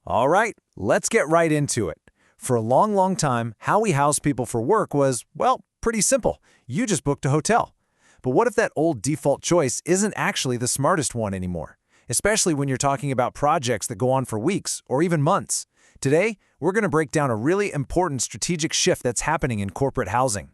All right, let's get right into it. For a long time, how we house people for work was, well, pretty simple. You just booked a hotel. But what if that old default choice isn't actually the smartest one anymore? Especially when you're talking about projects that go on for weeks or even months. Today, we're going to break down a really important strategic shift that's happening in corporate housing.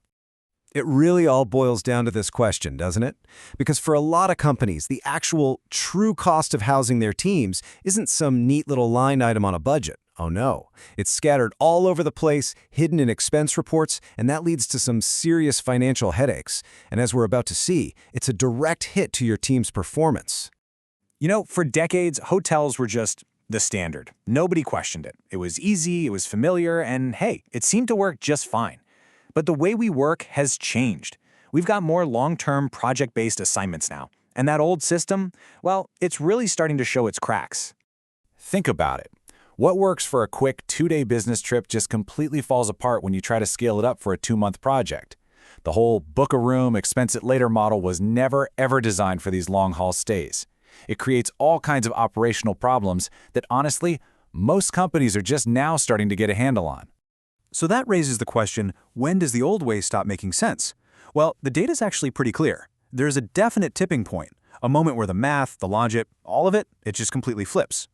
It really all boils down to this question, doesn't it? Because for a lot of companies, the actual true cost of housing their teams isn't some neat little line item on a budget. Oh no, it's scattered all over the place, hidden in expense reports, and that leads to some serious financial headaches. And as we're about to see, it's a direct hit to your team's performance. You know, for decades, hotels were just the standard. Nobody questioned it. It was easy, it was familiar, and hey, it seemed to work just fine. But the way we work has changed. We've got more long-term project-based assignments now. And that old system, well, it's really starting to show its cracks. Think about it. What works for a quick 2-day business trip just completely falls apart when you try to scale it up for a 2-month project. The whole book a room, expense it later model was never, ever designed for these long-haul stays. It creates all kinds of operational problems that, honestly, most companies are just now starting to get a handle on. So that raises the question, when does the old way stop making sense? Well, the data's actually pretty clear. There's a definite tipping point, a moment where the math, the logic, all of it just completely flips.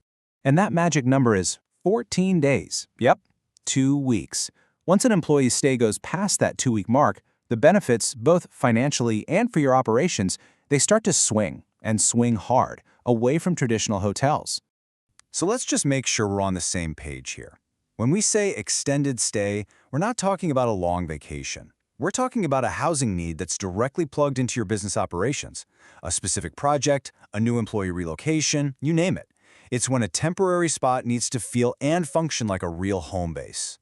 And that magic number is 14 days. Yep, 2 weeks. Once an employee's stay goes past that 2-week mark, the benefits, both financially and for your operations, they start to swing, and swing hard, away from traditional hotels. So let's just make sure we're on the same page here. When we say extended stay, we're not talking about a long vacation. We're talking about a housing need that's directly plugged into your business operations. A specific project, a new employee relocation, you name it. It's when a temporary spot needs to feel and function like a real home base.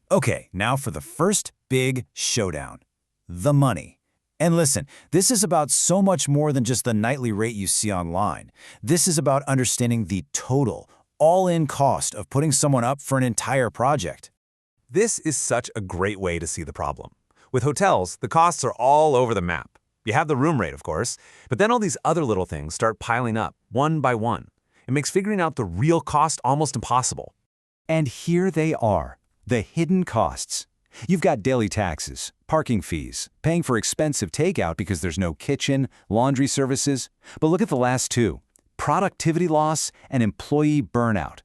Okay, now for the first big showdown. The money. And listen, this is about so much more than just the nightly rate you see online. This is about understanding the total, all-in cost of putting someone up for an entire project. This is such a great way to see the problem. With hotels, the costs are all over the map. You have the room rate, of course, but then all these other little things start piling up, one by one. It makes figuring out the real cost almost impossible. And here they are, the hidden costs. You've got daily taxes, parking fees, paying for expensive takeout because there's no kitchen, laundry services. But look at the last two. Productivity loss and employee burnout.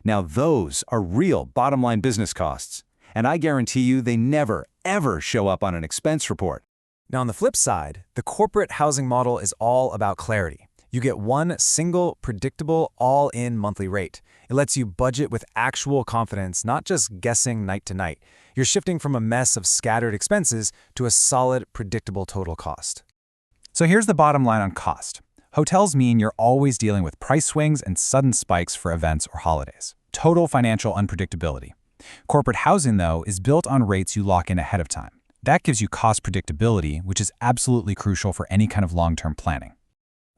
Now those are real bottom-line business costs, and I guarantee you they never, ever show up on an expense report. Now on the flip side, the corporate housing model is all about clarity. You get one single, predictable, all-in monthly rate. It lets you budget with actual confidence, not just guessing night to night. You're shifting from a mess of scattered expenses to a solid, predictable total cost. So here's the bottom line on cost. Hotels mean you're always dealing with price swings and sudden spikes for events or holidays. Total financial unpredictability. Corporate housing, though, is built on rates you lock in ahead of time. That gives you cost predictability, which is absolutely crucial for any kind of long-term planning.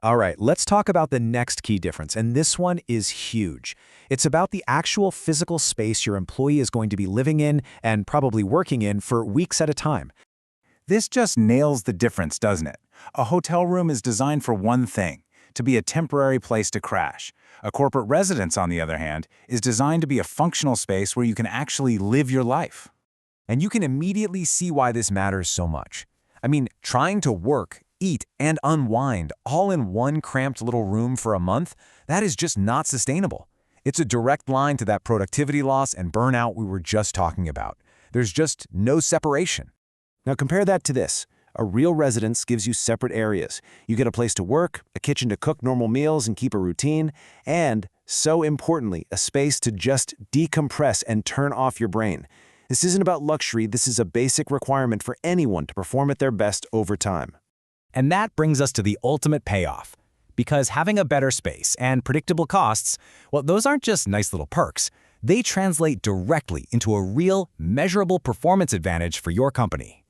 All right, let's talk about the next key difference, and this one is huge. It's about the actual physical space your employee is going to be living in and probably working in for weeks at a time. This just nails the difference, doesn't it? A hotel room is designed for one thing, to be a temporary place to crash. A corporate residence, on the other hand, is designed to be a functional space where you can actually live your life. And you can immediately see why this matters so much. I mean, trying to work, eat, and unwind all in one cramped little room for a month, that is just not sustainable. It's a direct line to that productivity loss and burnout we were just talking about. There's just no separation. Now compare that to this. A real residence gives you separate areas. You get a place to work, a kitchen to cook normal meals and keep a routine, and, so importantly, a space to just decompress and turn off your brain. This isn't about luxury, this is a basic requirement for anyone to perform at their best over time. And that brings us to the ultimate payoff. Because having a better space and predictable costs, well, those aren't just nice little perks. They translate directly into a real, measurable performance advantage for your company.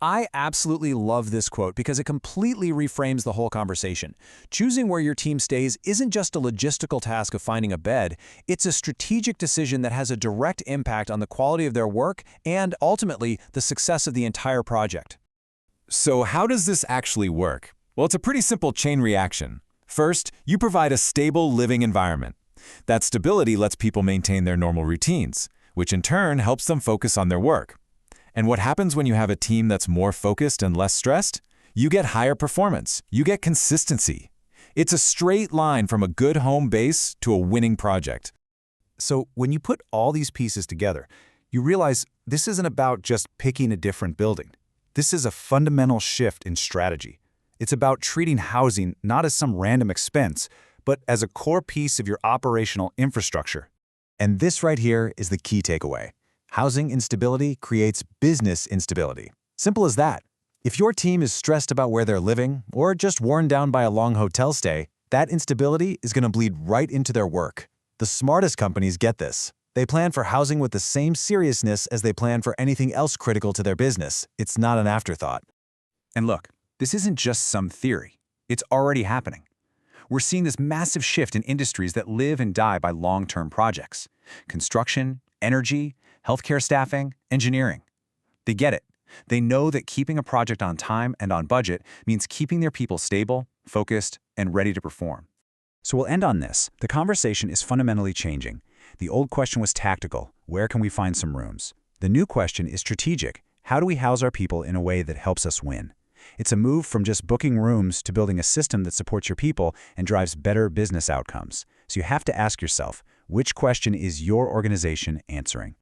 I absolutely love this quote because it completely reframes the whole conversation. Choosing where your team stays isn't just a logistical task of finding a bed, it's a strategic decision that has a direct impact on the quality of their work and, ultimately, the success of the entire project. So how does this actually work? Well, it's a pretty simple chain reaction. First, you provide a stable living environment. That stability lets people maintain their normal routines, which in turn helps them focus on their work. And what happens when you have a team that's more focused and less stressed? You get higher performance. You get consistency. It's a straight line from a good home base to a winning project. So when you put all these pieces together, you realize this isn't about just picking a different building. This is a fundamental shift in strategy. It's about treating housing not as some random expense, but as a core piece of your operational infrastructure. And this right here is the key takeaway. Housing instability creates business instability. Simple as that. If your team is stressed about where they're living or just worn down by a long hotel stay, that instability is going to bleed right into their work. The smartest companies get this. They plan for housing with the same seriousness as they plan for anything else critical to their business. It's not an afterthought. And look, this isn't just some theory. It's already happening. We're seeing this massive shift in industries that live and die by long-term projects. Construction, energy, healthcare staffing, engineering. They get it. They know that keeping a project on time and on budget means keeping their people stable, focused, and ready to perform. So we'll end on this. The conversation is fundamentally changing. The old question was tactical. Where can we find some rooms? The new question is strategic. How do we house our people in a way that helps us win? It's a move from just booking rooms to building a system that supports your people and drives better business outcomes. So you have to ask yourself, which question is your organization answering?